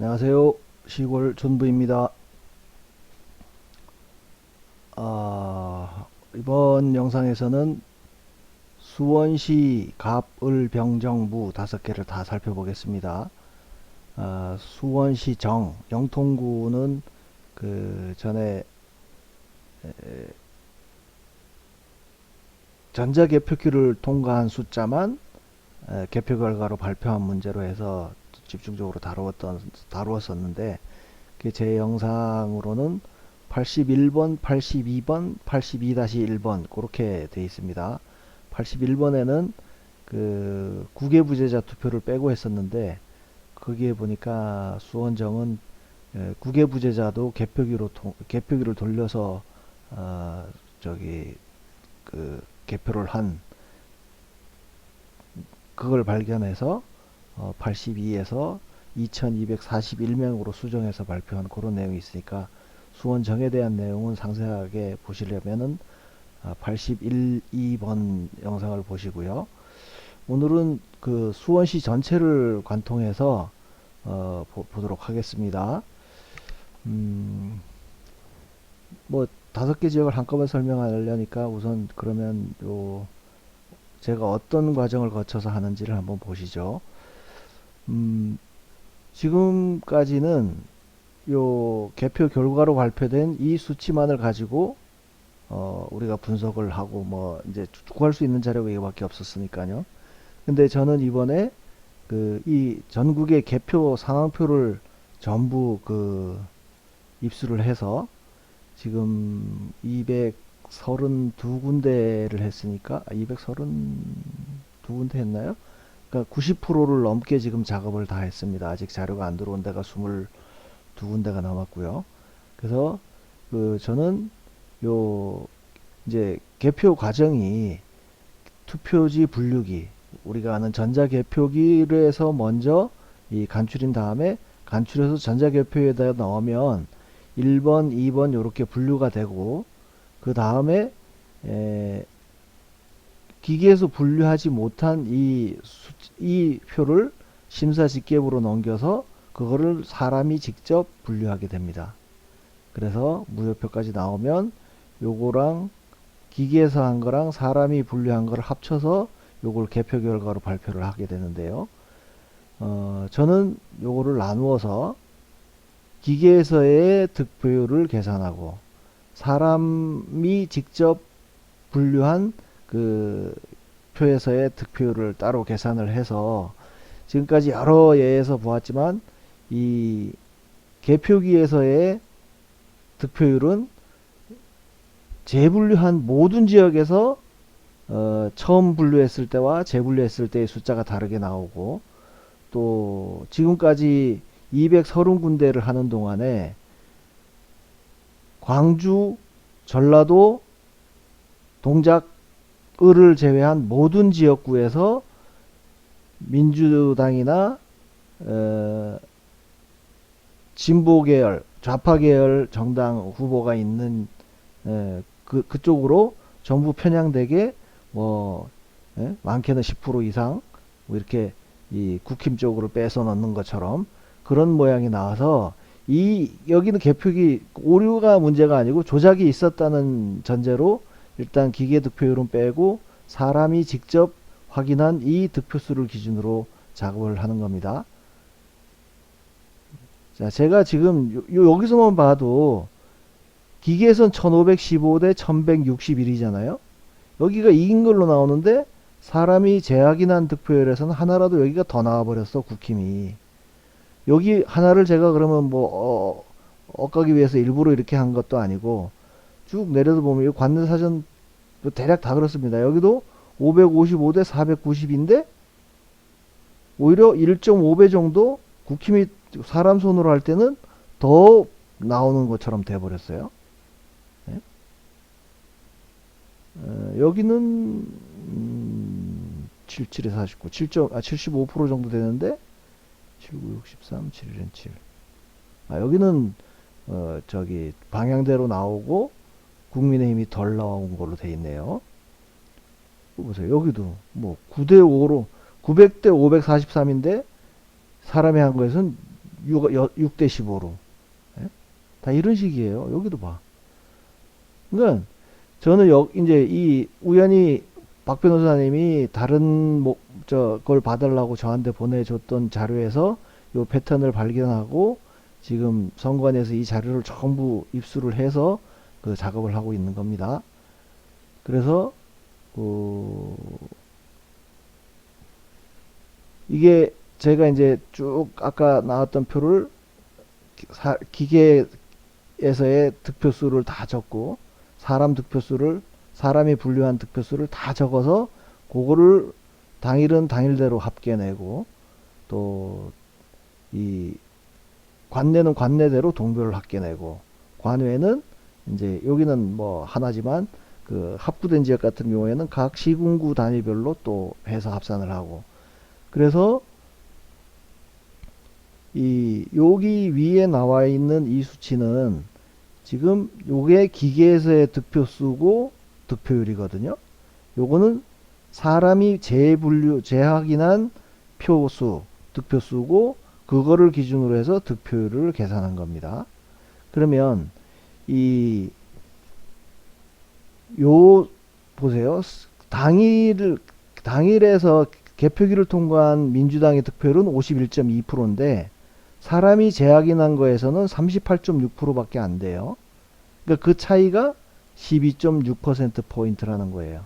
안녕하세요. 시골 존부입니다. 이번 영상에서는 수원시 갑을병정무 5개를 다 살펴보겠습니다. 수원시정, 영통구는 그 전에 전자개표기를 통과한 숫자만 개표 결과로 발표한 문제로 해서 집중적으로 다루었었는데, 제 영상으로는 81번, 82번, 82-1번 그렇게 돼 있습니다. 81번에는 그 국외부재자 투표를 빼고 했었는데, 거기에 보니까 수원정은 국외부재자도 개표기를 돌려서 어, 저기 그 개표를 한 그걸 발견해서 82에서 2241명으로 수정해서 발표한 그런 내용이 있으니까, 수원정에 대한 내용은 상세하게 보시려면은 81, 2번 영상을 보시고요. 오늘은 그 수원시 전체를 관통해서 보도록 하겠습니다. 뭐 5개 지역을 한꺼번에 설명하려니까 우선 그러면 제가 어떤 과정을 거쳐서 하는지를 한번 보시죠. 지금까지는 요 개표 결과로 발표된 이 수치만을 가지고 우리가 분석을 하고 뭐 이제 구할 수 있는 자료가 이거밖에 없었으니까요. 근데 저는 이번에 그 이 전국의 개표 상황표를 전부 그 입수를 해서 지금 232군데를 했으니까, 232군데 했나요? 그러니까 90%를 넘게 지금 작업을 다 했습니다. 아직 자료가 안 들어온 데가 22군데가 남았고요. 그래서 저는 요 이제 개표 과정이 투표지 분류기, 우리가 아는 전자개표기에서 먼저 이 간출인 다음에 간출해서 전자개표에다 넣으면 1번, 2번 이렇게 분류가 되고, 그 다음에 기계에서 분류하지 못한 이 표를 심사집계부로 넘겨서 그거를 사람이 직접 분류하게 됩니다. 그래서 무효표까지 나오면 요거랑 기계에서 한 거랑 사람이 분류한 거를 합쳐서 요걸 개표 결과로 발표를 하게 되는데요. 저는 요거를 나누어서 기계에서의 득표율을 계산하고 사람이 직접 분류한 그 표에서의 득표율을 따로 계산을 해서, 지금까지 여러 예에서 보았지만 이 개표기에서의 득표율은 재분류한 모든 지역에서 처음 분류했을 때와 재분류했을 때의 숫자가 다르게 나오고, 또 지금까지 230군데를 하는 동안에 광주, 전라도, 동작을을 제외한 모든 지역구에서 민주당이나 진보 계열, 좌파 계열 정당 후보가 있는 그쪽으로 전부 편향되게 뭐 많게는 10% 이상 뭐 이렇게 이 국힘 쪽으로 빼서 넣는 것처럼 그런 모양이 나와서, 여기는 개표기 오류가 문제가 아니고 조작이 있었다는 전제로 일단 기계 득표율은 빼고 사람이 직접 확인한 이 득표수를 기준으로 작업을 하는 겁니다. 자, 제가 지금 여기서만 봐도 기계에선 1515대 1161이잖아요. 여기가 이긴 걸로 나오는데 사람이 재확인한 득표율에서는 하나라도 여기가 더 나와버렸어, 국힘이. 여기 하나를 제가 그러면 뭐 엇가기 위해서 일부러 이렇게 한 것도 아니고, 쭉 내려서 보면 이 관내사전 대략 다 그렇습니다. 여기도 555대 490인데 오히려 1.5배 정도 국힘이 사람 손으로 할 때는 더 나오는 것처럼 돼버렸어요. 네? 여기는 77에 49, 75% 정도 되는데 79, 63, 7, 7. 여기는 저기 방향대로 나오고 국민의힘이 덜 나온 걸로 돼 있네요. 보세요. 여기도 뭐 9대 5로 900대 543인데 사람이 한 거에서는 6대 15로. 다 이런 식이에요. 여기도 봐. 그러니까 저는 이제 이 우연히 박 변호사님이 다른 걸 받으려고 저한테 보내줬던 자료에서 요 패턴을 발견하고 지금 선관위에서 이 자료를 전부 입수를 해서 그 작업을 하고 있는 겁니다. 그래서 이게 제가 이제 쭉 아까 나왔던 표를 기계에서의 득표수를 다 적고 사람이 분류한 득표수를 다 적어서 그거를 당일은 당일대로 합계내고 또 이 관내는 관내대로 동별을 합계내고 관외는 이제 여기는 뭐 하나지만 그 합구된 지역 같은 경우에는 각 시군구 단위별로 또 해서 합산을 하고 그래서 여기 위에 나와 있는 이 수치는 지금 요게 기계에서의 득표수고 득표율이거든요. 요거는 사람이 재확인한 표수, 득표수고 그거를 기준으로 해서 득표율을 계산한 겁니다. 그러면 보세요. 당일에서 개표기를 통과한 민주당의 득표율은 51.2%인데 사람이 재확인한 거에서는 38.6%밖에 안 돼요. 그러니까 그 차이가 12.6%포인트라는 거예요.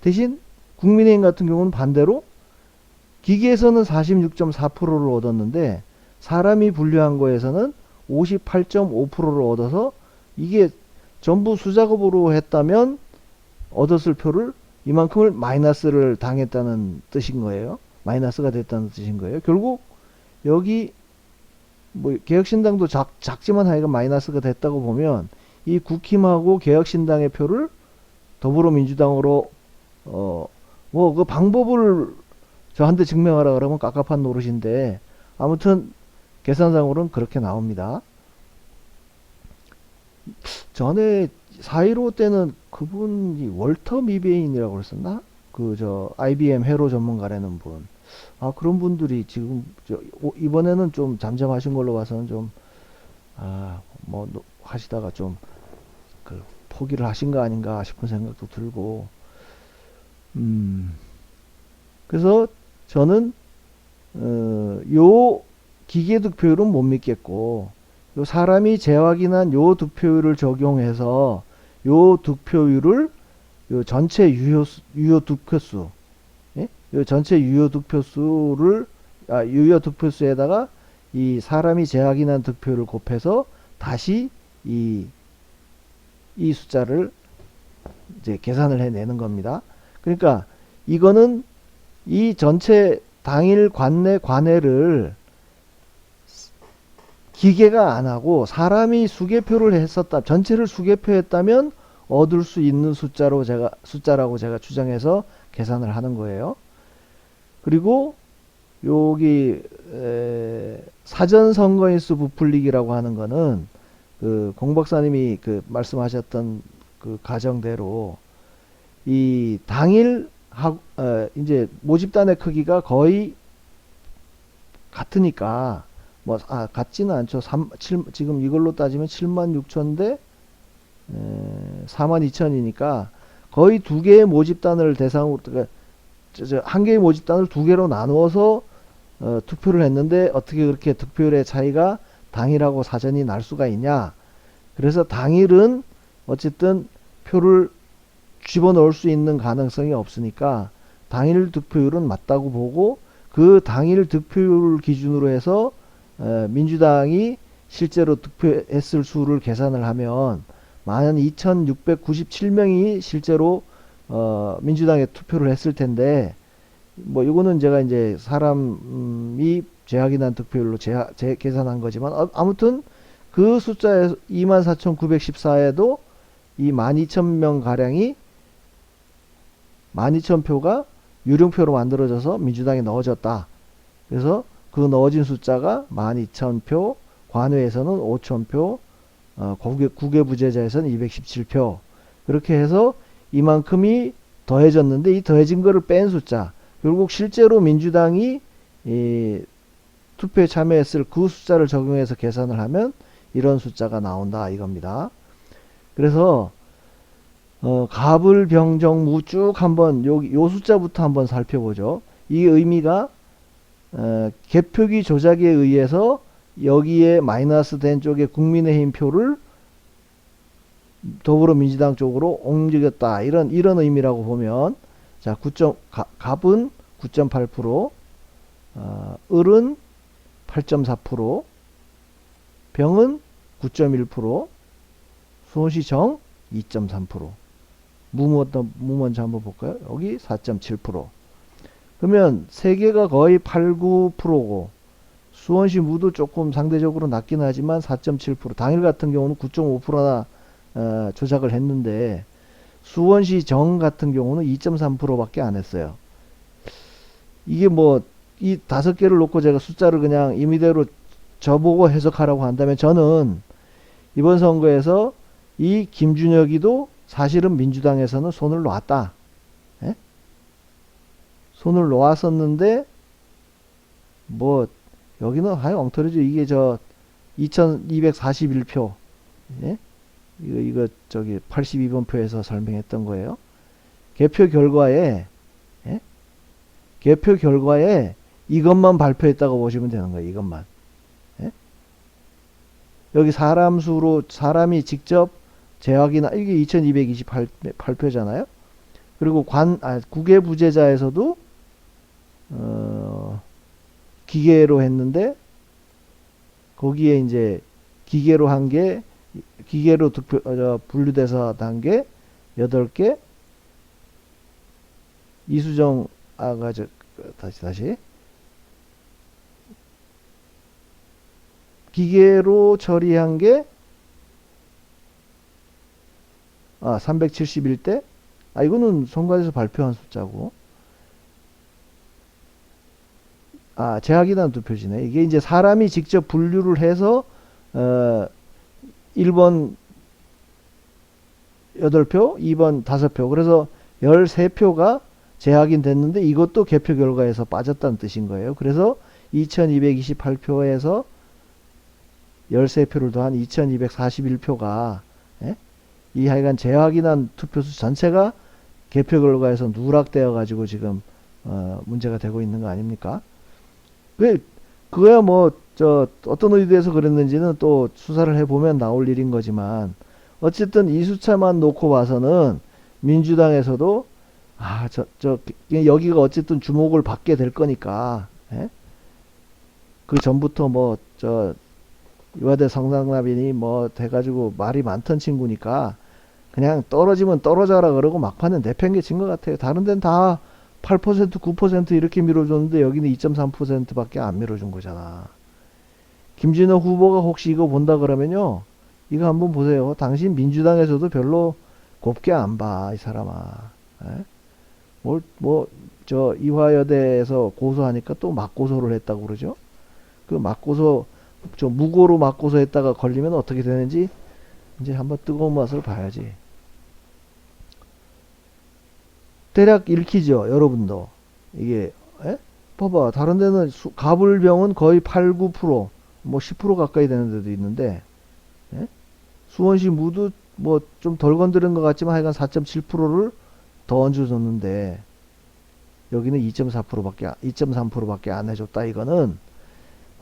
대신 국민의힘 같은 경우는 반대로 기계에서는 46.4%를 얻었는데 사람이 분류한 거에서는 58.5%를 얻어서 이게 전부 수작업으로 했다면 얻었을 표를 이만큼을 마이너스를 당했다는 뜻인 거예요. 마이너스가 됐다는 뜻인 거예요. 결국 여기 뭐 개혁신당도 작지만 하여간 마이너스가 됐다고 보면 이 국힘하고 개혁신당의 표를 더불어민주당으로 뭐 그 방법을 저한테 증명하라 그러면 깝깝한 노릇인데 아무튼 계산상으로는 그렇게 나옵니다. 전에 4.15 때는 그분이 월터 미베인이라고 그랬었나? IBM 회로 전문가라는 분. 아, 그런 분들이 지금 이번에는 좀 잠잠하신 걸로 봐서는 좀 하시다가 좀 포기를 하신 거 아닌가 싶은 생각도 들고 그래서 저는 요 기계 득표율은 못 믿겠고 요 사람이 재확인한 요 득표율을 적용해서 요 득표율을 요 전체 유효 득표수 예? 요 전체 유효 득표수를 유효 득표수에다가 이 사람이 재확인한 득표율을 곱해서 다시 이 숫자를 이제 계산을 해내는 겁니다. 그러니까 이거는 이 전체 당일 관내를 기계가 안 하고 사람이 수개표를 했었다. 전체를 수개표했다면 얻을 수 있는 숫자라고 제가 주장해서 계산을 하는 거예요. 그리고 여기 사전 선거인수 부풀리기라고 하는 거는 공 박사님이 말씀하셨던 그 가정대로 이 당일 이제 모집단의 크기가 거의 같으니까 같지는 않죠. 지금 이걸로 따지면 76,000대 42,000이니까 거의 두 개의 모집단을 대상으로 한 개의 모집단을 두 개로 나누어서 투표를 했는데 어떻게 그렇게 득표율의 차이가 당일하고 사전이 날 수가 있냐. 그래서 당일은 어쨌든 표를 집어넣을 수 있는 가능성이 없으니까 당일 득표율은 맞다고 보고 그 당일 득표율 기준으로 해서 민주당이 실제로 득표했을 수를 계산을 하면 12,697명이 실제로 민주당에 투표를 했을 텐데 뭐 이거는 제가 이제 사람이 재확인한 득표율로 계산한 거지만 아무튼 그 숫자에 24,914에도 이 12,000명 가량이 12,000표가 유령표로 만들어져서 민주당에 넣어졌다. 그래서 그 넣어진 숫자가 12,000표, 관외에서는 5,000표, 국외부재자에서는 217표. 그렇게 해서 이만큼이 더해졌는데 이 더해진 거를 뺀 숫자. 결국 실제로 민주당이 투표에 참여했을 그 숫자를 적용해서 계산을 하면 이런 숫자가 나온다 이겁니다. 그래서 갑을 병정 무 쭉 한번 요 숫자부터 한번 살펴보죠. 이 의미가 개표기 조작에 의해서 여기에 마이너스 된 쪽에 국민의힘 표를 더불어민주당 쪽으로 옮기겠다 이런 의미라고 보면, 자, 갑은 9.8%, 을은 8.4%, 병은 9.1%, 수원시 정 2.3%, 무 먼저 한번 볼까요? 여기 4.7%. 그러면 세 개가 거의 8, 9%고 수원시 무도 조금 상대적으로 낮긴 하지만 4.7%, 당일 같은 경우는 9.5%나 조작을 했는데 수원시 정 같은 경우는 2.3%밖에 안 했어요. 이게 뭐 이 5개를 놓고 제가 숫자를 그냥 임의대로 저보고 해석하라고 한다면 저는 이번 선거에서 이 김준혁이도 사실은 민주당에서는 손을 놨다. 예? 손을 놓았었는데 뭐 여기는 하여 엉터리죠. 이게 저 2241표, 예? 이거 저기 82번 표에서 설명했던 거예요. 개표 결과에, 예? 개표 결과에 이것만 발표했다고 보시면 되는 거예요. 이것만. 예? 여기 사람 수로 사람이 직접 재확인, 이게 2228표잖아요. 그리고 국외 부재자에서도 기계로 했는데 거기에 이제 기계로 한 게, 기계로 분류돼서 한 게 8개. 이수정 다시 기계로 처리한 게 371대. 이거는 선관위에서 발표한 숫자고, 재확인한 투표지네. 이게 이제 사람이 직접 분류를 해서 1번 8표, 2번 5표. 그래서 13표가 재확인 됐는데 이것도 개표 결과에서 빠졌다는 뜻인 거예요. 그래서 2228표에서 13표를 더한 2241표가, 예? 이 하여간 재확인한 투표수 전체가 개표 결과에서 누락되어 가지고 지금 문제가 되고 있는 거 아닙니까? 그거야 뭐 어떤 의도에서 그랬는지는 또 수사를 해보면 나올 일인 거지만, 어쨌든 이 숫자만 놓고 봐서는 민주당에서도 여기가 어쨌든 주목을 받게 될 거니까, 예? 그 전부터 이화대 성상납이니 돼가지고 말이 많던 친구니까 그냥 떨어지면 떨어져라 그러고 막판에 내팽개친 것 같아요. 다른 데는 다 8%, 9% 이렇게 밀어줬는데 여기는 2.3%밖에 안 밀어준 거잖아. 김진호 후보가 혹시 이거 본다 그러면요, 이거 한번 보세요. 당신 민주당에서도 별로 곱게 안 봐, 이 사람아. 에? 이화여대에서 고소하니까 또 맞고소를 했다고 그러죠. 그 맞고소, 무고로 맞고소 했다가 걸리면 어떻게 되는지 이제 한번 뜨거운 맛을 봐야지. 대략 읽히죠, 여러분도. 이게, 봐봐. 다른 데는 가불병은 거의 8, 9%, 10% 가까이 되는 데도 있는데, 예? 수원시 무도 좀 덜 건드린 것 같지만 하여간 4.7%를 더 얹어줬는데, 여기는 2.3%밖에 안 해줬다. 이거는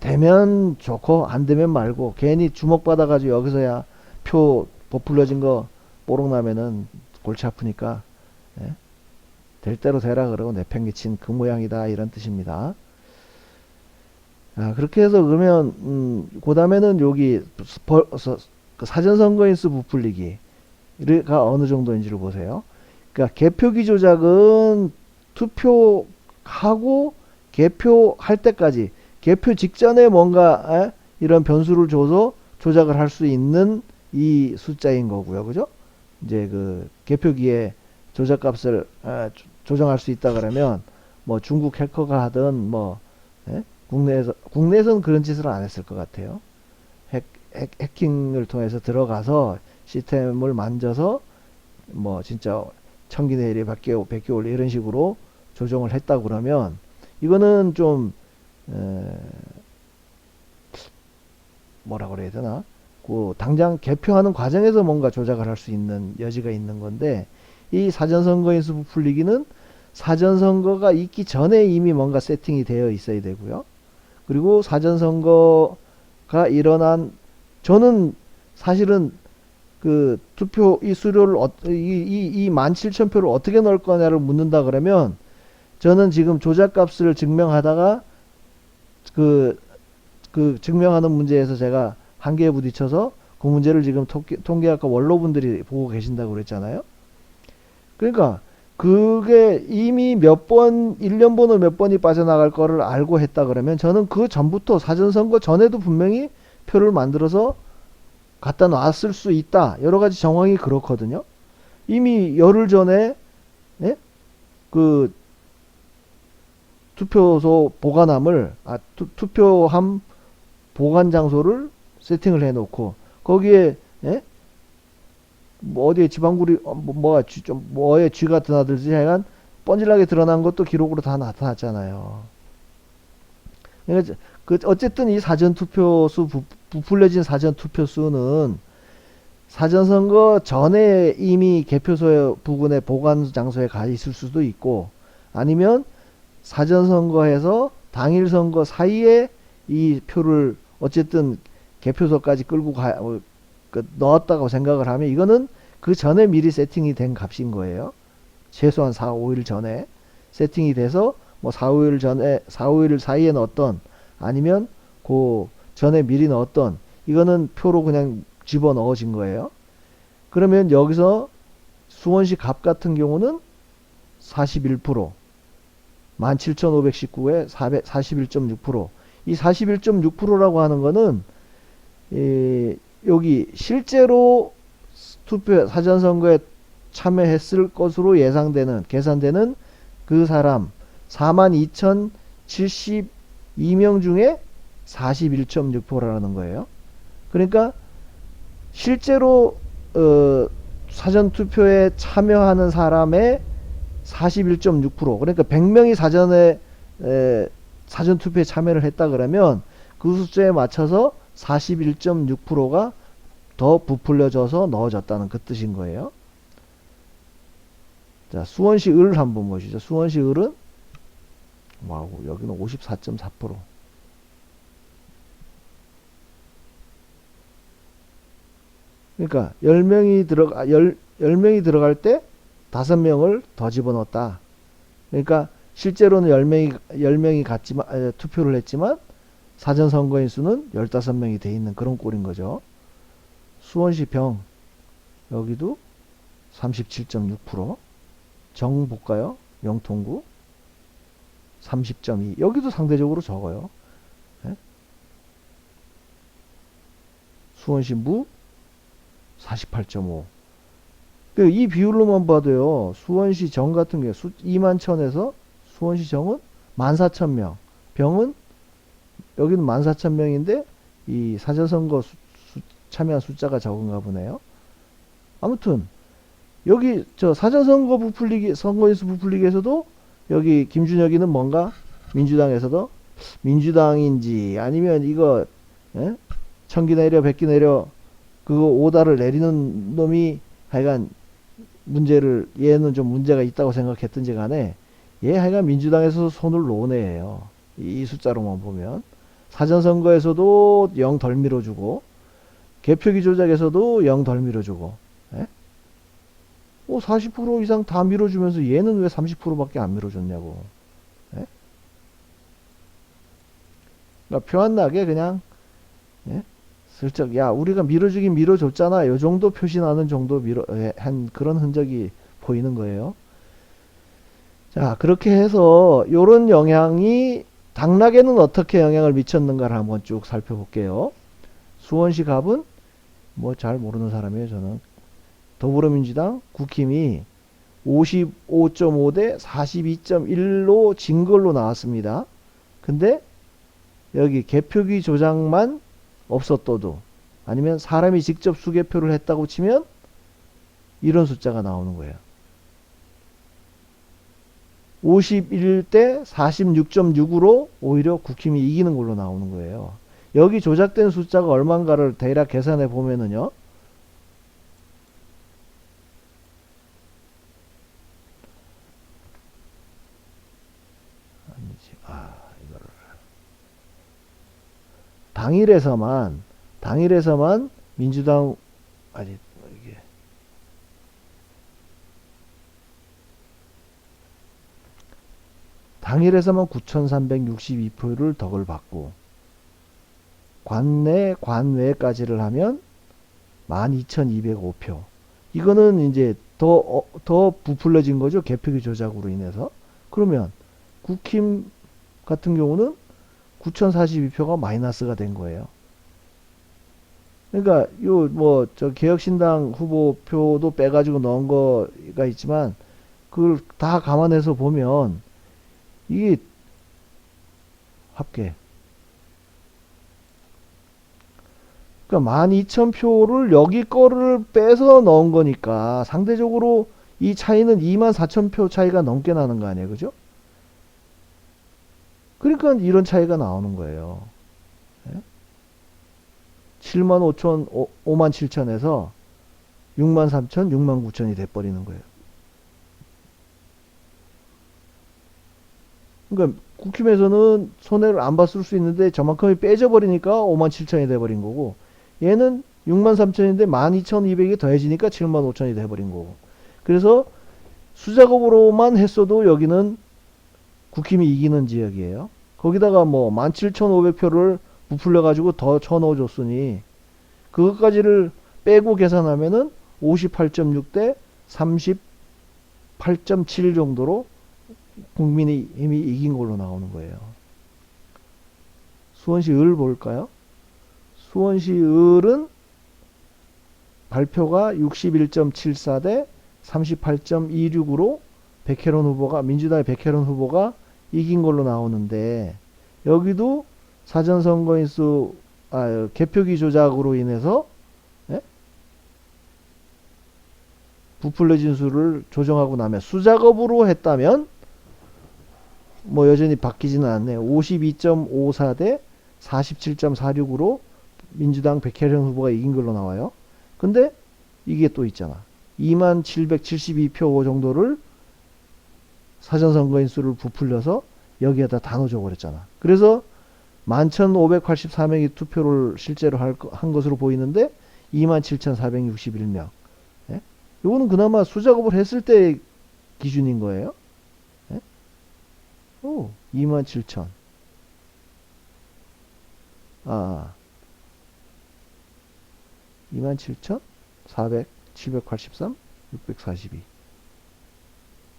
되면 좋고 안 되면 말고, 괜히 주목받아가지고 여기서야 표 부풀려진 거 뽀록 나면은 골치 아프니까, 예? 될 대로 되라 그러고 내팽개친 그 모양이다, 이런 뜻입니다. 그렇게 해서 그러면 그 다음에는 여기 사전선거인수 부풀리기가 어느 정도인지를 보세요. 그러니까 개표기 조작은 투표하고 개표할 때까지, 개표 직전에 뭔가 이런 변수를 줘서 조작을 할 수 있는 이 숫자인 거고요. 그죠? 이제 그 개표기에 조작값을 조정할 수 있다 그러면 중국 해커가 하든 국내에서는 그런 짓을 안 했을 것 같아요. 해킹을 통해서 들어가서 시스템을 만져서 진짜 천기 내리 100개 올리 이런 식으로 조정을 했다 그러면 이거는 좀 뭐라 그래야 되나? 그 당장 개표하는 과정에서 뭔가 조작을 할 수 있는 여지가 있는 건데, 이 사전선거인수 부풀리기는 사전선거가 있기 전에 이미 뭔가 세팅이 되어 있어야 되고요. 그리고 사전선거가 일어난, 저는 사실은 그 투표 이 수료를 이 17,000표를 어떻게 넣을 거냐를 묻는다 그러면, 저는 지금 조작값을 증명하다가 그 증명하는 문제에서 제가 한계에 부딪혀서 그 문제를 지금 통계학과 원로분들이 보고 계신다고 그랬잖아요. 그러니까 그게 이미 몇 번, 1년 번호 몇 번이 빠져나갈 거를 알고 했다 그러면, 저는 그 전부터 사전선거 전에도 분명히 표를 만들어서 갖다 놨을 수 있다. 여러 가지 정황이 그렇거든요. 이미 열흘 전에, 예? 그 투표소 보관함을, 투표함 보관 장소를 세팅을 해 놓고, 거기에, 예? 뭐 어디에 지방구리, 뭐에 쥐가 드나들지 하여간 뻔질나게 드러난 것도 기록으로 다 나타났잖아요. 그러니까 어쨌든 이 사전투표수, 부풀려진 사전투표수는 사전선거 전에 이미 개표소 부근의 보관 장소에 가 있을 수도 있고, 아니면 사전선거에서 당일선거 사이에 이 표를 어쨌든 개표소까지 끌고 넣었다고 생각을 하면, 이거는 그 전에 미리 세팅이 된 값인 거예요. 최소한 4, 5일 전에 세팅이 돼서 뭐 4, 5일 전에 4, 5일 사이에 넣었던, 아니면 그 전에 미리 넣었던, 이거는 표로 그냥 집어 넣어진 거예요. 그러면 여기서 수원시 갑 같은 경우는 41%, 17,519에 41.6%. 이 41.6%라고 하는 거는 여기 실제로 투표 사전선거에 참여했을 것으로 예상되는, 계산되는 그 사람 42,072명 중에 41.6%라는 거예요. 그러니까 실제로 사전투표에 참여하는 사람의 41.6%, 그러니까 100명이 사전투표에 참여를 했다 그러면 그 숫자에 맞춰서 41.6%가 더 부풀려져서 넣어졌다는 그 뜻인 거예요. 자, 수원시 을 한번 보시죠. 수원시 을은, 와우, 여기는 54.4%. 그러니까 10명이 들어갈 때 5명을 더 집어넣었다. 그러니까 실제로는 10명이 갔지만, 투표를 했지만 사전선거인 수는 15명이 돼 있는 그런 꼴인 거죠. 수원시 병, 여기도 37.6%. 정 볼까요? 영통구 30.2. 여기도 상대적으로 적어요. 네? 수원시 무 48.5. 이 비율로만 봐도요, 수원시 정 같은 경우 21,000에서 수원시 정은 14,000명, 병은 여기는 14,000명인데 이 사전선거 참여한 숫자가 적은가 보네요. 아무튼 여기 저 사전선거 부풀리기, 선거인수 부풀리기에서도 여기 김준혁이는 뭔가 민주당에서도, 민주당인지 아니면 이거, 예? 천기 내려 백기 내려 그거 오다를 내리는 놈이 하여간 문제를, 얘는 좀 문제가 있다고 생각했던지 간에 얘 하여간 민주당에서 손을 놓은 애예요. 이 숫자로만 보면 사전선거에서도 0 덜 밀어주고, 개표기 조작에서도 0 덜 밀어주고, 예? 40% 이상 다 밀어주면서 얘는 왜 30%밖에 안 밀어줬냐고. 예? 그러니까 표 안 나게 그냥, 예? 슬쩍, 야, 우리가 밀어주긴 밀어줬잖아, 요 정도 표시 나는 정도 한 그런 흔적이 보이는 거예요. 자, 그렇게 해서 요런 영향이 당락에는 어떻게 영향을 미쳤는가를 한번 쭉 살펴볼게요. 수원시 갑은 뭐 잘 모르는 사람이에요, 저는. 더불어민주당 국힘이 55.5 대 42.1로 진 걸로 나왔습니다. 근데 여기 개표기 조작만 없었어도, 아니면 사람이 직접 수개표를 했다고 치면 이런 숫자가 나오는 거예요. 51대 46.6으로 오히려 국힘이 이기는 걸로 나오는 거예요. 여기 조작된 숫자가 얼마인가를 대략 계산해 보면은요. 아니지. 이거를 당일에서만 민주당 아니 이게 당일에서만 9,362표를 덕을 받고 관외까지를 하면 12,205표. 이거는 이제 더 부풀려진 거죠. 개표기 조작으로 인해서. 그러면 국힘 같은 경우는 9,042표가 마이너스가 된 거예요. 그러니까 저 개혁신당 후보표도 빼가지고 넣은 거가 있지만 그걸 다 감안해서 보면 이게 합계. 그러니까 12,000표를 여기 거를 빼서 넣은 거니까 상대적으로 이 차이는 24,000표 차이가 넘게 나는 거 아니에요. 그죠? 그러니까 이런 차이가 나오는 거예요. 57,000에서 63,000, 69,000이 돼버리는 거예요. 그러니까 국힘에서는 손해를 안 봤을 수 있는데 저만큼이 빼져버리니까 57,000이 돼버린 거고, 얘는 63,000인데 12,200이 더해지니까 75,000이 돼버린 거고. 그래서 수작업으로만 했어도 여기는 국힘이 이기는 지역이에요. 거기다가 뭐 17,500표를 부풀려가지고 더 쳐넣어줬으니 그것까지를 빼고 계산하면은 58.6 대 38.7 정도로 국민의힘이 이긴 걸로 나오는 거예요. 수원시 을 볼까요? 수원시 을은 발표가 61.74 대 38.26으로 백혜론 후보가, 민주당의 백혜론 후보가 이긴 걸로 나오는데, 여기도 사전선거인수 개표기 조작으로 인해서 부풀려진 수를 조정하고 나면 수작업으로 했다면 뭐 여전히 바뀌지는 않네요. 52.54 대 47.46으로 민주당 백혜련 후보가 이긴 걸로 나와요. 근데 이게 또 있잖아. 2772표 정도를 사전선거인 수를 부풀려서 여기에다 다 넣어줘 버렸잖아. 그래서 11,584명이 투표를 실제로 한 것으로 보이는데 27,461명. 예? 요거는 그나마 수작업을 했을 때 기준인 거예요. 예? 27,000. 27,783, 642.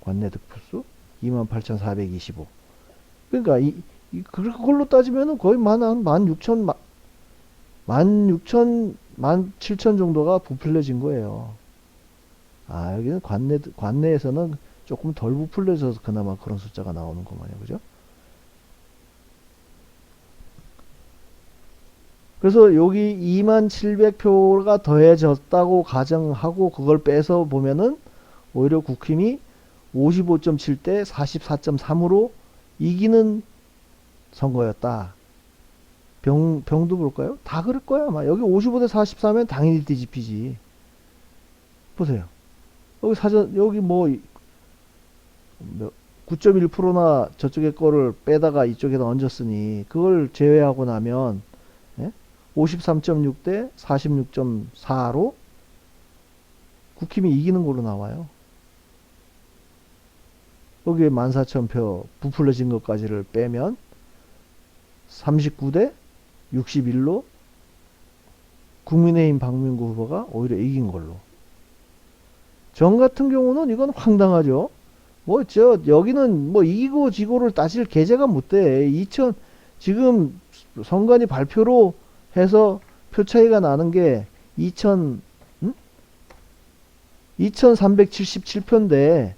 관내 득표수 28,425. 그러니까 그걸로 따지면은 거의 한 16,000, 17,000 정도가 부풀려진 거예요. 여기는 관내에서는 조금 덜 부풀려져서 그나마 그런 숫자가 나오는 거만요. 그죠? 그래서 여기 27,000표가 더해졌다고 가정하고 그걸 빼서 보면은 오히려 국힘이 55.7 대 44.3으로 이기는 선거였다. 병도 볼까요? 다 그럴 거야. 아마 여기 55 대 44면 당연히 뒤집히지. 보세요. 여기 뭐 9.1%나 저쪽에 거를 빼다가 이쪽에다 얹었으니 그걸 제외하고 나면 53.6 대 46.4로 국힘이 이기는 걸로 나와요. 여기에 14,000표 부풀려진 것까지를 빼면 39 대 61로 국민의힘 박민구 후보가 오히려 이긴 걸로. 정 같은 경우는 이건 황당하죠. 여기는 뭐 이기고 지고를 따질 계제가 못 돼. 지금 선관위 발표로 해서 표 차이가 나는 게 2,377표인데,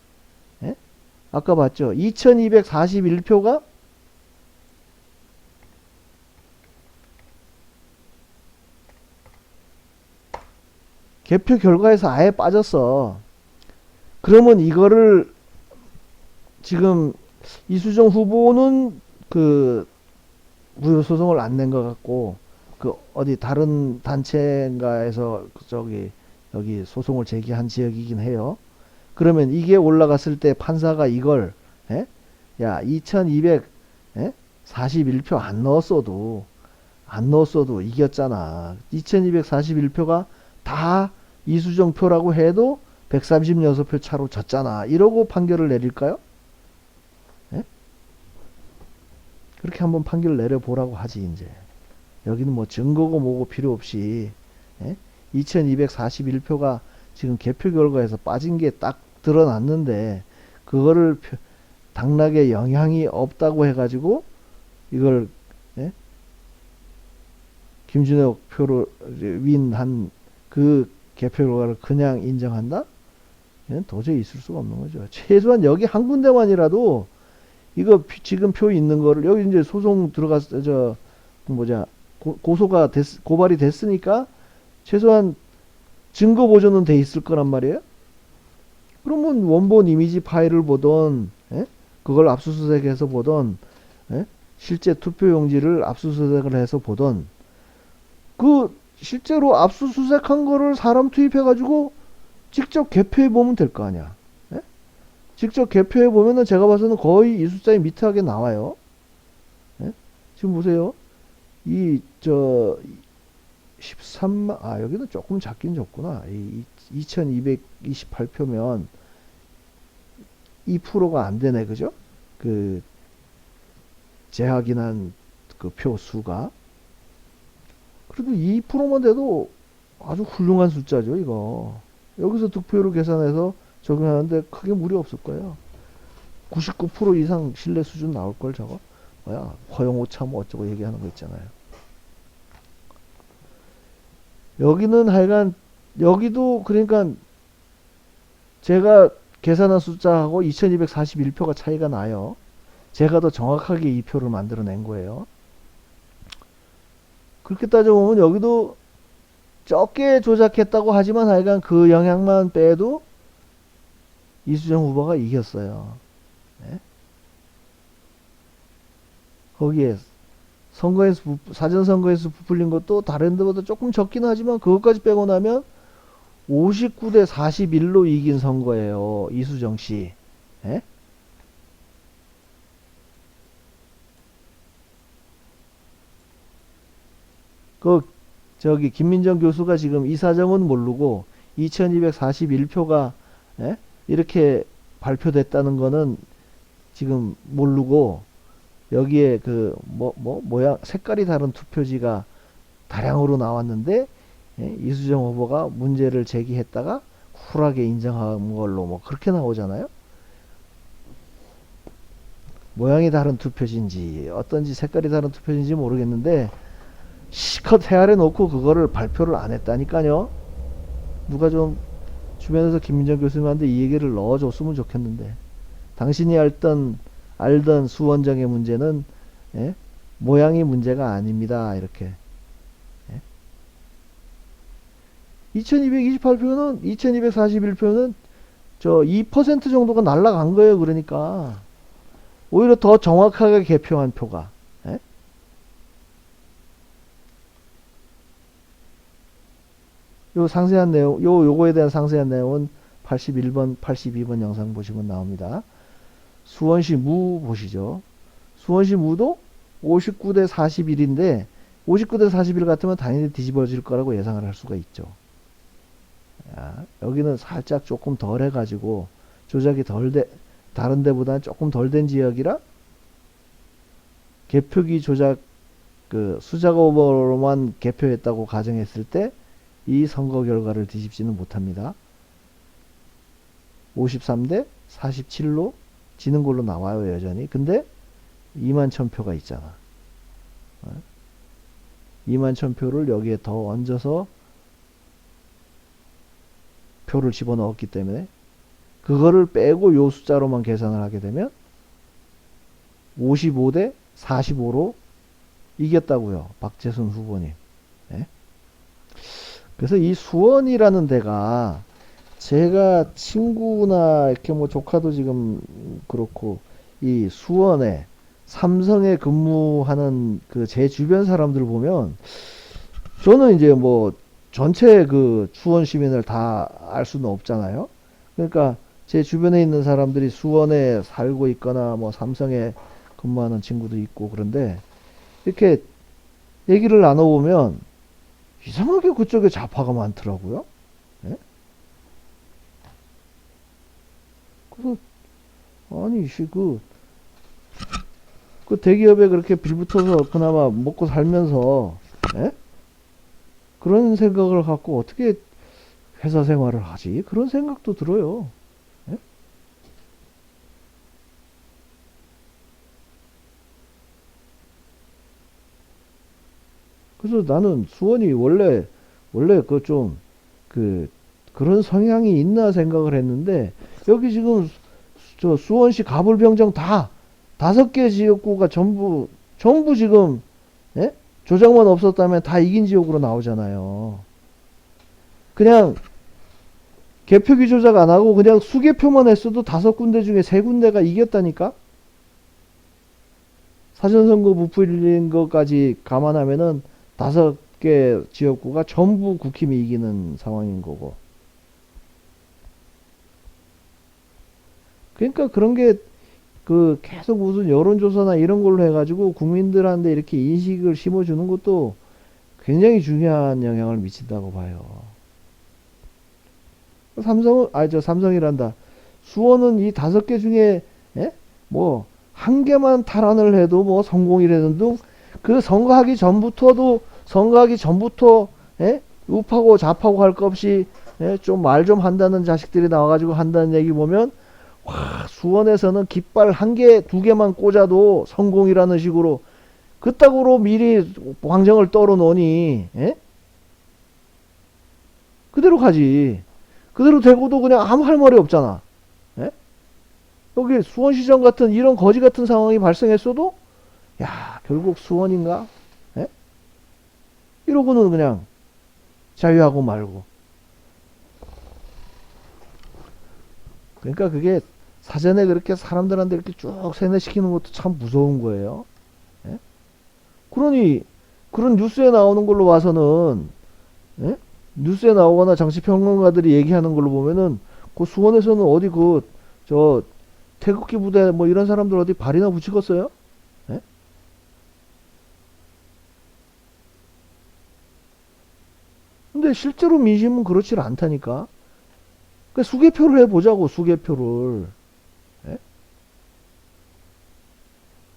아까 봤죠? 2,241표가 개표 결과에서 아예 빠졌어. 그러면 이거를 지금 이수정 후보는 무효 소송을 안 낸 것 같고, 그 어디 다른 단체인가에서 여기 소송을 제기한 지역이긴 해요. 그러면 이게 올라갔을 때 판사가 이걸 에? 야 2241표 안 넣었어도 이겼잖아. 2241표가 다 이수정 표라고 해도 136표 차로 졌잖아. 이러고 판결을 내릴까요? 에? 그렇게 한번 판결을 내려보라고 하지 이제. 여기는 뭐 증거고 뭐고 필요 없이 2241표가 지금 개표 결과에서 빠진 게 딱 드러났는데 그거를 당락에 영향이 없다고 해가지고 이걸 김준혁 표를 윈한 그 개표 결과를 그냥 인정한다? 도저히 있을 수가 없는 거죠. 최소한 여기 한 군데만이라도 이거 지금 표 있는 거를 여기 이제 소송 들어갔어 저 뭐냐 고소가 고발이 됐으니까 최소한 증거 보존은 돼 있을 거란 말이에요. 그러면 원본 이미지 파일을 보던 그걸 압수수색해서 보던 실제 투표용지를 압수수색을 해서 보던 그 실제로 압수수색한 거를 사람 투입해 가지고 직접 개표해 보면 될 거 아니야. 직접 개표해 보면은 제가 봐서는 거의 이 숫자에 미트하게 나와요. 지금 보세요. 이 저 13만 여기는 조금 작긴 적구나. 2228표면 2%가 안 되네. 그죠? 그 재확인한 그 표 수가 그래도 2%만 돼도 아주 훌륭한 숫자죠, 이거. 여기서 득표율을 계산해서 적용하는데 크게 무리 없을 거예요. 99% 이상 신뢰 수준 나올 걸 저거. 뭐야, 허용오차 뭐 어쩌고 얘기하는 거 있잖아요. 여기는 하여간 여기도 그러니까 제가 계산한 숫자하고 2241표가 차이가 나요. 제가 더 정확하게 이 표를 만들어낸 거예요. 그렇게 따져보면 여기도 적게 조작했다고 하지만 하여간 그 영향만 빼도 이수정 후보가 이겼어요. 네? 거기에 선거에서 사전선거에서 부풀린 것도 다른 데보다 조금 적긴 하지만 그것까지 빼고 나면 59대 41로 이긴 선거예요. 이수정 씨. 예? 그 저기 김민정 교수가 지금 이 사정은 모르고 2241표가 이렇게 발표됐다는 거는 지금 모르고 여기에 그 모양 색깔이 다른 투표지가 다량으로 나왔는데 이수정 후보가 문제를 제기했다가 쿨하게 인정한 걸로 뭐 그렇게 나오잖아요. 모양이 다른 투표지인지 어떤지 색깔이 다른 투표지인지 모르겠는데 시컷 헤아려 놓고 그거를 발표를 안 했다니까요. 누가 좀 주변에서 김민정 교수님한테 이 얘기를 넣어줬으면 좋겠는데 당신이 알던 수원정의 문제는 모양이 문제가 아닙니다. 이렇게 2228표는 2241표는 저 2% 정도가 날라간 거예요. 그러니까 오히려 더 정확하게 개표한 표가 요 상세한 내용 요거에 대한 상세한 내용은 81번 82번 영상 보시면 나옵니다. 수원시 무 보시죠. 수원시 무도 59대 41인데 59대 41 같으면 당연히 뒤집어질 거라고 예상을 할 수가 있죠. 여기는 살짝 조금 덜 해가지고 조작이 다른 데보다는 조금 덜 된 지역이라 개표기 조작 그 수작 오버로만 개표했다고 가정했을 때 이 선거 결과를 뒤집지는 못합니다. 53대 47로 지는 걸로 나와요, 여전히. 근데 2만 1000표가 있잖아. 2만 1000표를 여기에 더 얹어서 표를 집어넣었기 때문에 그거를 빼고 요 숫자로만 계산을 하게 되면 55대 45로 이겼다고요. 박재순 후보님. 네? 그래서 이 수원이라는 데가 제가 친구나 이렇게 뭐 조카도 지금 그렇고 이 수원에 삼성에 근무하는 그 제 주변 사람들 보면 저는 이제 뭐 전체 그 수원 시민을 다 알 수는 없잖아요. 그러니까 제 주변에 있는 사람들이 수원에 살고 있거나 뭐 삼성에 근무하는 친구도 있고 그런데 이렇게 얘기를 나눠보면 이상하게 그쪽에 좌파가 많더라고요. 예? 그래서 아니 그 대기업에 그렇게 빌붙어서 그나마 먹고 살면서 예? 그런 생각을 갖고 어떻게 회사 생활을 하지? 그런 생각도 들어요. 예? 그래서 나는 수원이 원래 그 좀 그 그런 성향이 있나 생각을 했는데 여기 지금 저 수원시 가불병정 다 5개 지역구가 전부 지금 예? 조정만 없었다면 다 이긴 지역으로 나오잖아요. 그냥 개표기 조작 안 하고 그냥 수개표만 했어도 5군데 중에 3군데가 이겼다니까? 사전선거 부풀린 것까지 감안하면은 5개 지역구가 전부 국힘이 이기는 상황인 거고. 그러니까 그런 게 그 계속 무슨 여론조사나 이런 걸로 해가지고 국민들한테 이렇게 인식을 심어주는 것도 굉장히 중요한 영향을 미친다고 봐요. 삼성이란다. 수원은 이 5개 중에, 예? 뭐, 한 개만 탈환을 해도 뭐 성공이라는 둥, 그 선거하기 전부터, 예? 우파고 좌파고 할 것 없이, 예? 좀 말 좀 한다는 자식들이 나와가지고 한다는 얘기 보면, 와, 수원에서는 깃발 1개, 2개만 꽂아도 성공이라는 식으로, 그따구로 미리 광정을 떨어 놓으니, 예? 그대로 가지. 그대로 되고도 그냥 아무 할 말이 없잖아. 예? 여기 수원시장 같은 이런 거지 같은 상황이 발생했어도 야 결국 수원인가? 예? 이러고는 그냥 자유하고 말고. 그러니까 그게 사전에 그렇게 사람들한테 이렇게 쭉 세뇌시키는 것도 참 무서운 거예요. 예? 그러니 그런 뉴스에 나오는 걸로 봐서는 예? 뉴스에 나오거나 정치평론가들이 얘기하는 걸로 보면은 그 수원에서는 어디 저 태극기 부대 뭐 이런 사람들 어디 발이나 붙이겠어요? 예? 근데 실제로 민심은 그렇지 않다니까. 그 수개표를 해보자고 수개표를. 예?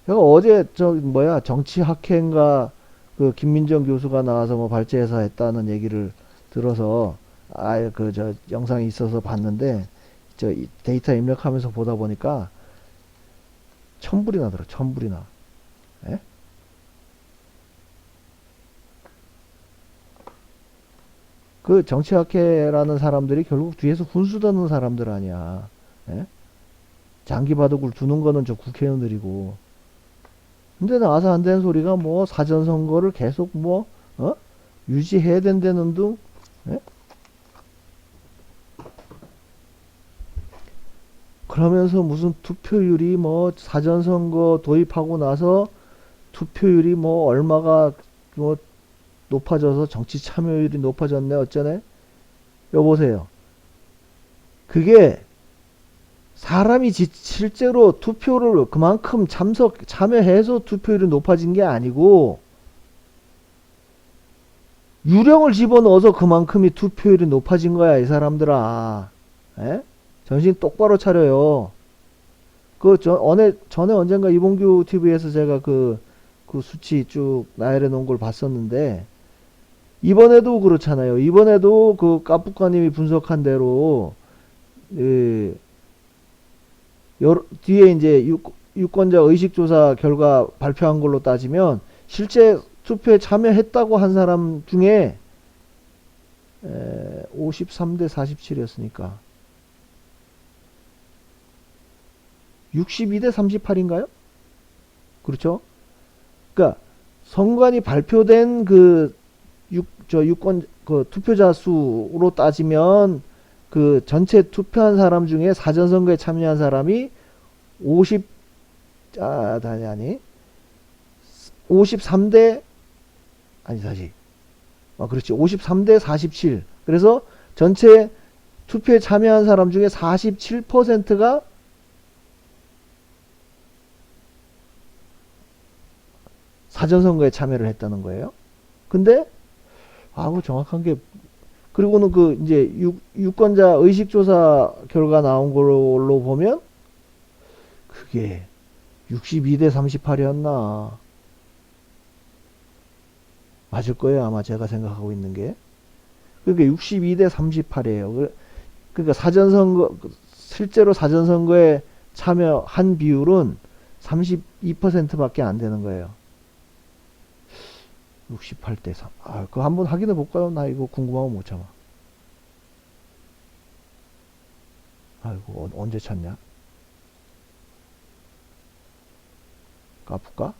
제가 어제 저 뭐야 정치학회인가 그 김민정 교수가 나와서 뭐 발제해서 했다는 얘기를 들어서 아 그 저 영상이 있어서 봤는데 저 데이터 입력하면서 보다 보니까 천불이 나더라 천불이 나. 예? 그 정치학회라는 사람들이 결국 뒤에서 훈수 듣는 사람들 아니야. 예? 장기바둑을 두는 거는 저 국회의원들이고. 근데 나와서 안 되는 소리가 뭐 사전선거를 계속 뭐 유지해야 된다는 등. 예? 그러면서 무슨 투표율이 뭐 사전선거 도입하고 나서 투표율이 뭐 얼마가 뭐 높아져서 정치 참여율이 높아졌네 어쩌네. 여보세요. 그게 사람이 실제로 투표를 그만큼 참여해서 투표율이 높아진 게 아니고 유령을 집어넣어서 그만큼이 투표율이 높아진 거야 이 사람들아. 에? 정신 똑바로 차려요. 전에 언젠가 이봉규 TV에서 제가 그 수치 쭉 나열해 놓은 걸 봤었는데 이번에도 그렇잖아요. 이번에도 그 까뿌까님이 분석한 대로 그 뒤에 이제 유권자 의식조사 결과 발표한 걸로 따지면 실제 투표에 참여했다고 한 사람 중에 53대 47이었으니까 62대 38인가요? 그렇죠? 그러니까 선관위 발표된 그 투표자 수로 따지면 그 전체 투표한 사람 중에 사전선거에 참여한 사람이 50, 아니, 53대, 아니, 다시. 그렇지. 53대 47. 그래서 전체 투표에 참여한 사람 중에 47%가 사전선거에 참여를 했다는 거예요. 근데, 그 정확한 게, 그리고는 이제 유권자 의식조사 결과 나온 걸로 보면, 그게 62대 38이었나. 맞을 거예요. 아마 제가 생각하고 있는 게. 그러니까 62대 38이에요. 그러니까 실제로 사전선거에 참여한 비율은 32%밖에 안 되는 거예요. 68대 3. 그거 한번 확인해 볼까요? 나 이거 궁금하면 못 참아. 이거 언제 찾냐? 까볼까?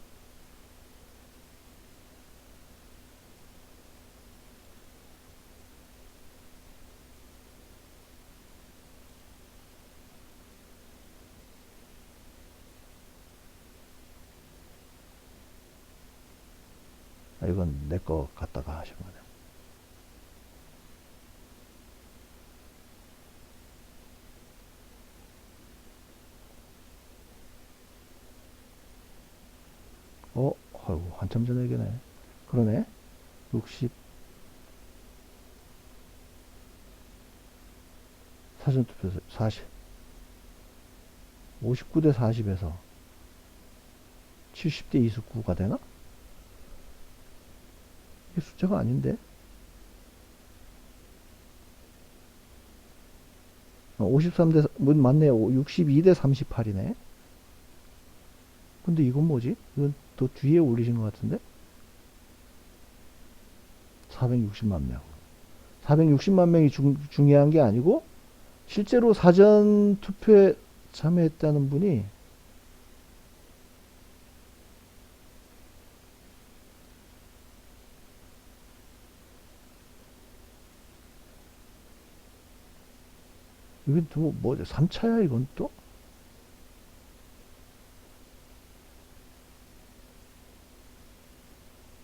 이건 내 거 갖다가 하신 거네. 아이고, 한참 전에 얘기네. 그러네. 60, 사전투표에서 40, 59대 40에서 70대 29가 되나? 이게 숫자가 아닌데? 53대, 맞네요. 62대 38이네. 근데 이건 뭐지? 이건 더 뒤에 올리신 것 같은데? 460만 명. 460만 명이 중요한 게 아니고, 실제로 사전 투표에 참여했다는 분이 이건 또 뭐죠? 3차야 이건 또?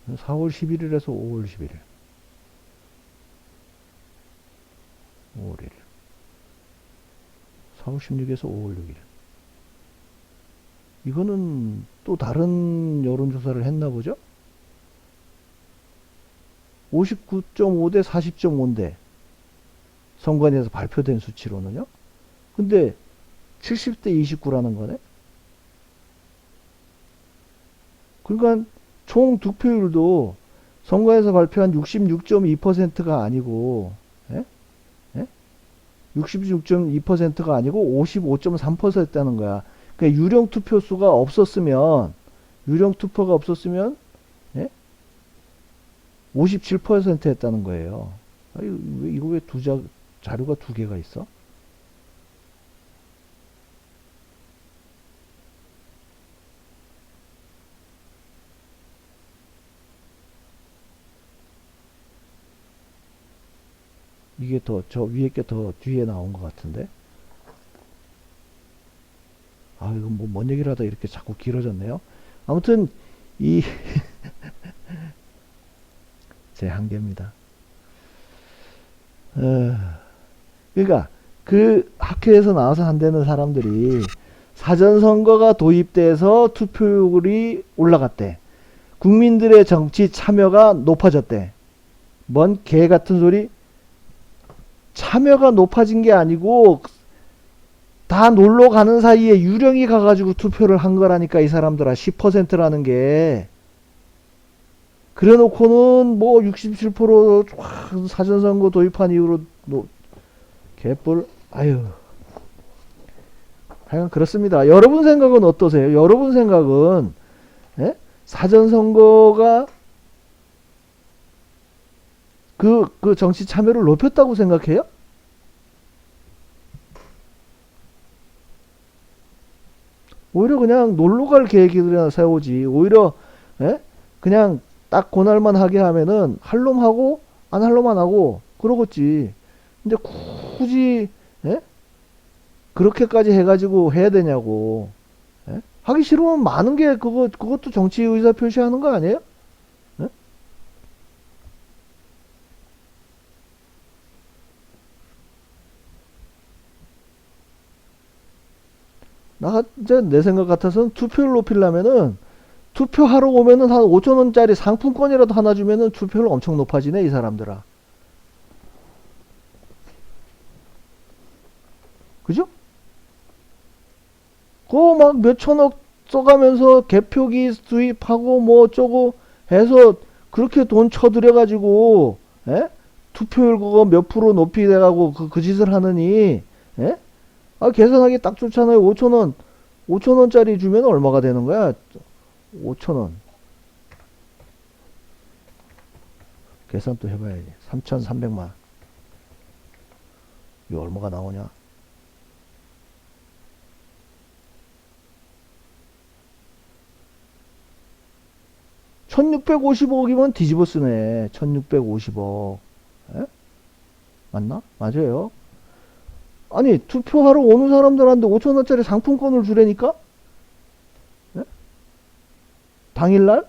(4월 11일에서) (5월 11일) 5월 1일 4월 16일에서 (5월 6일) 이거는 또 다른 여론조사를 했나 보죠? 59.5대 40.5인데 선관위에서 발표된 수치로는요. 근데 70대 29라는 거네. 그러니까 총 득표율도 선거에서 발표한 66.2%가 아니고, 예? 예? 66.2%가 아니고 55.3%였다는 거야. 그러니까 유령 투표수가 없었으면, 유령 투표가 없었으면, 예? 57%였다는 거예요. 이거 왜 자료가 두 개가 있어? 이게 저 위에 게 더 뒤에 나온 것 같은데? 이건 뭐 뭔 얘기를 하다 이렇게 자꾸 길어졌네요. 아무튼, 제 한계입니다. 그러니까, 학회에서 나와서 안 되는 사람들이 사전선거가 도입돼서 투표율이 올라갔대. 국민들의 정치 참여가 높아졌대. 뭔 개 같은 소리? 참여가 높아진 게 아니고 다 놀러 가는 사이에 유령이 가가지고 투표를 한 거라니까 이 사람들아. 10%라는 게. 그래 놓고는 뭐 67% 사전선거 도입한 이후로 개뿔. 하여간 그렇습니다. 여러분 생각은 어떠세요? 여러분 생각은 사전선거가 그 정치 참여를 높였다고 생각해요? 오히려 그냥 놀러 갈 계획이나 세우지. 오히려 그냥 딱 그날만 하게 하면은 할 놈 하고 안 할 놈만 하고 그러겠지. 근데 굳이 그렇게까지 해가지고 해야 되냐고. 하기 싫으면 많은 게 그것도 정치 의사 표시하는 거 아니에요? 이제 내 생각 같아서는 투표율 높이려면은 투표하러 오면은 한 5천원짜리 상품권이라도 하나 주면은 투표율 엄청 높아지네, 이 사람들아. 그죠? 그거 막 몇천억 써가면서 개표기 수입하고 뭐 어쩌고 해서 그렇게 돈 쳐들여가지고, 에? 투표율 그거 몇 프로 높이 돼가고 그 짓을 하느니, 에? 아, 계산하기 딱 좋잖아요. 5천원. 5천원짜리 주면 얼마가 되는 거야? 5천원. 계산 또 해봐야지. 3,300만. 이거 얼마가 나오냐? 1650억이면 뒤집어 쓰네. 1650억. 에? 맞나? 맞아요. 아니, 투표하러 오는 사람들한테 5천원짜리 상품권을 주라니까? 에? 당일날?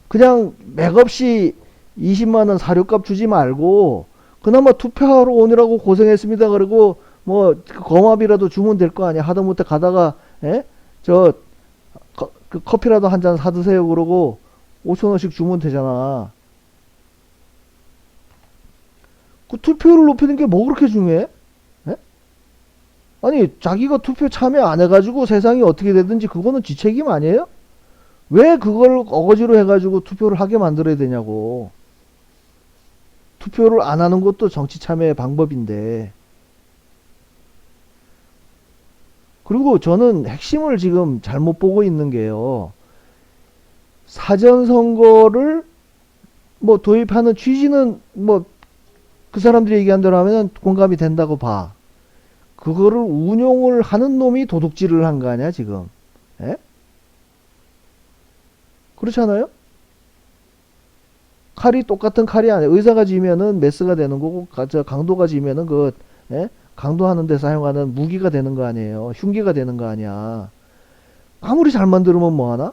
그냥 맥없이 20만원 사료값 주지 말고, 그나마 투표하러 오느라고 고생했습니다. 그리고, 뭐, 거마비라도 주면 될 거 아니야. 하다못해 가다가, 에? 그 커피라도 한 잔 사드세요. 그러고, 5천원씩 주면 되잖아. 그 투표율을 높이는 게 뭐 그렇게 중요해? 에? 아니, 자기가 투표 참여 안 해가지고 세상이 어떻게 되든지 그거는 지 책임 아니에요? 왜 그걸 어거지로 해가지고 투표를 하게 만들어야 되냐고. 투표를 안 하는 것도 정치 참여의 방법인데. 그리고 저는 핵심을 지금 잘못 보고 있는 게요. 사전선거를 뭐 도입하는 취지는 뭐 그 사람들이 얘기한 대로 하면 공감이 된다고 봐. 그거를 운용을 하는 놈이 도둑질을 한 거 아니야, 지금. 에? 그렇잖아요? 칼이 똑같은 칼이 아니야. 의사가 지면은 메스가 되는 거고, 강도가 지면은 에? 강도하는 데 사용하는 무기가 되는 거 아니에요. 흉기가 되는 거 아니야. 아무리 잘 만들면 뭐하나?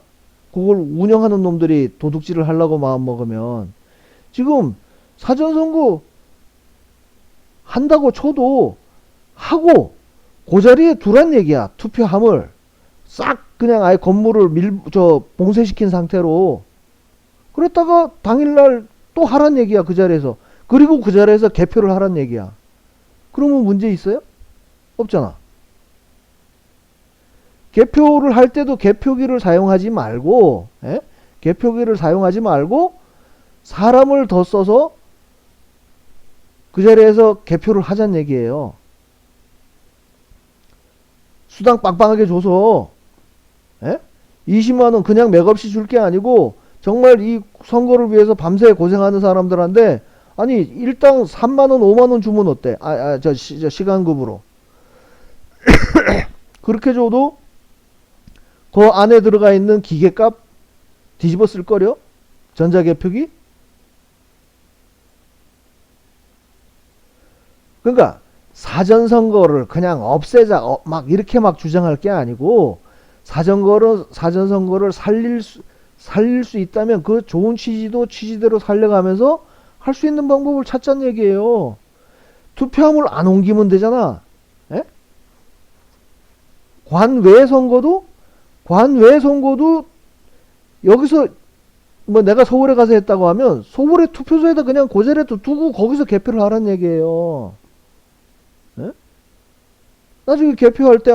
그걸 운영하는 놈들이 도둑질을 하려고 마음 먹으면. 지금 사전선거 한다고 쳐도 하고 그 자리에 두란 얘기야. 투표함을 싹 그냥 아예 건물을 봉쇄시킨 상태로. 그랬다가 당일날 또 하란 얘기야. 그 자리에서. 그리고 그 자리에서 개표를 하란 얘기야. 그러면 문제 있어요? 없잖아. 개표를 할 때도 개표기를 사용하지 말고, 에? 개표기를 사용하지 말고 사람을 더 써서 그 자리에서 개표를 하자는 얘기예요. 수당 빵빵하게 줘서, 에? 20만원 그냥 맥없이 줄 게 아니고 정말 이 선거를 위해서 밤새 고생하는 사람들한테 아니 일당 3만원 5만원 주면 어때? 저 시간급으로 그렇게 줘도 그 안에 들어가 있는 기계값 뒤집어 쓸 거려? 전자개표기? 그러니까 사전선거를 그냥 없애자 막 이렇게 막 주장할 게 아니고 사전선거를 살릴 수 있다면 그 좋은 취지대로 살려가면서 할 수 있는 방법을 찾자는 얘기예요. 투표함을 안 옮기면 되잖아. 에? 관외 선거도 여기서 뭐 내가 서울에 가서 했다고 하면 서울의 투표소에다 그냥 그 자리에 두고 거기서 개표를 하라는 얘기예요. 에? 나중에 개표할 때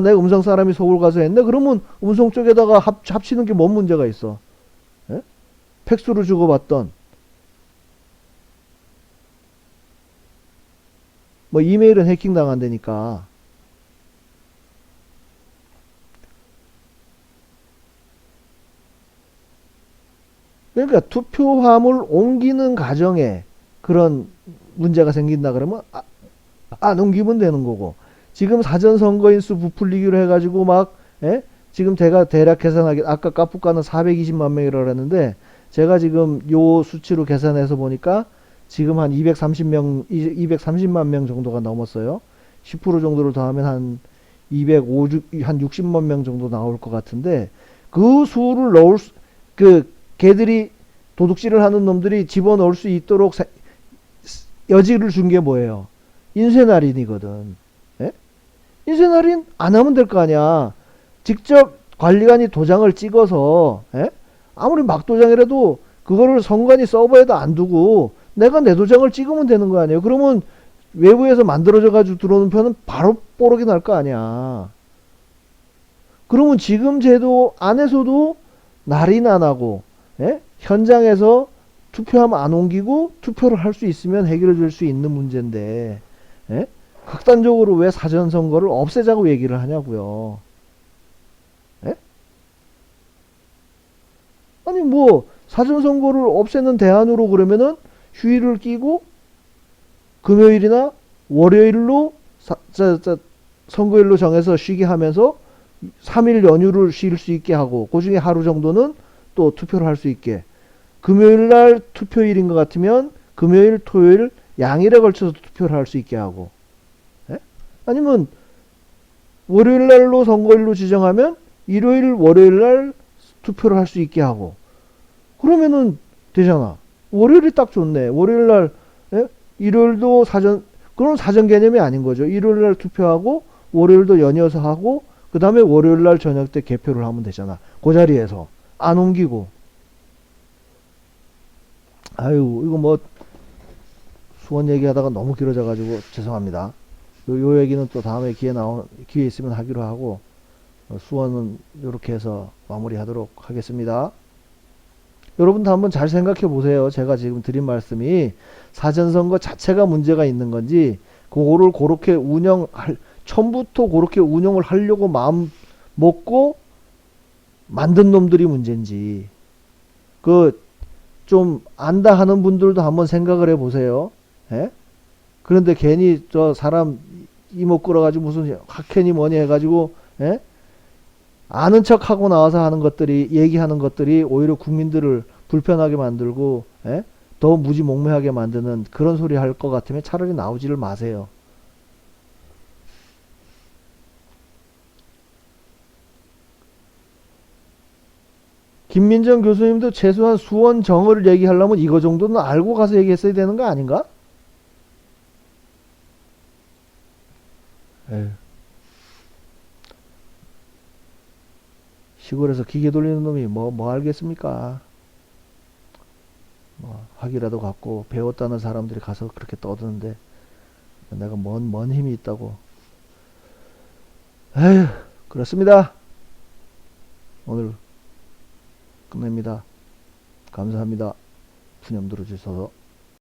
내 음성 사람이 서울 가서 했네. 그러면 음성 쪽에다가 합치는 게 뭔 문제가 있어? 에? 팩스로 주고받던 뭐 이메일은 해킹 당한다니까. 그러니까 투표함을 옮기는 과정에 그런 문제가 생긴다 그러면 안 옮기면 되는 거고. 지금 사전선거인수 부풀리기로 해가지고 지금 제가 대략 계산하기 아까 까프가는 420만 명이라고 그랬는데 제가 지금 요 수치로 계산해서 보니까 지금 한 230만 명 정도가 넘었어요. 10% 정도를 더하면 한 60만 명 정도 나올 것 같은데 그 수를 걔들이 도둑질을 하는 놈들이 집어넣을 수 있도록 여지를 준 게 뭐예요? 인쇄날인이거든. 예? 인쇄날인 안 하면 될 거 아니야. 직접 관리관이 도장을 찍어서, 예? 아무리 막도장이라도 그거를 선관위 서버에다 안 두고 내가 내 도장을 찍으면 되는 거 아니에요. 그러면 외부에서 만들어져 가지고 들어오는 표는 바로 뽀록이 날 거 아니야. 그러면 지금 제도 안에서도 날인 안 하고, 예? 현장에서 투표하면 안 옮기고 투표를 할 수 있으면 해결해 줄 수 있는 문제인데, 예? 극단적으로 왜 사전선거를 없애자고 얘기를 하냐고요. 예? 아니 뭐 사전선거를 없애는 대안으로 그러면은 휴일을 끼고 금요일이나 월요일로 선거일로 정해서 쉬게 하면서 3일 연휴를 쉴 수 있게 하고 그 중에 하루 정도는 또 투표를 할 수 있게, 금요일 날 투표일인 것 같으면 금요일 토요일 양일에 걸쳐서 투표를 할 수 있게 하고, 예? 아니면 월요일 날로 선거일로 지정하면 일요일 월요일 날 투표를 할 수 있게 하고, 그러면은 되잖아. 월요일이 딱 좋네. 월요일 날, 예? 일요일도 사전, 그런 사전 개념이 아닌 거죠. 일요일 날 투표하고 월요일도 연이어서 하고 그 다음에 월요일 날 저녁 때 개표를 하면 되잖아. 그 자리에서 안 옮기고. 아유, 이거 뭐 수원 얘기하다가 너무 길어져 가지고 죄송합니다. 요 얘기는 또 다음에 기회 있으면 하기로 하고, 수원은 이렇게 해서 마무리하도록 하겠습니다. 여러분도 한번 잘 생각해 보세요. 제가 지금 드린 말씀이 사전선거 자체가 문제가 있는 건지, 그거를 그렇게 처음부터 그렇게 운영을 하려고 마음 먹고 만든 놈들이 문제인지, 좀 안다 하는 분들도 한번 생각을 해 보세요. 예? 그런데 괜히 저 사람 이목 끌어가지고 무슨 학회니 뭐니 해가지고, 예? 아는 척 하고 나와서 하는 것들이, 얘기하는 것들이 오히려 국민들을 불편하게 만들고, 예? 더 무지몽매하게 만드는 그런 소리 할 것 같으면 차라리 나오지를 마세요. 김민정 교수님도 최소한 수원 정을 얘기하려면 이거 정도는 알고 가서 얘기했어야 되는 거 아닌가? 에휴. 시골에서 기계 돌리는 놈이 뭐 알겠습니까? 뭐 학이라도 갖고 배웠다는 사람들이 가서 그렇게 떠드는데 내가 뭔 힘이 있다고. 에휴, 그렇습니다. 오늘 끝냅니다. 감사합니다. 푸념 들어주셔서.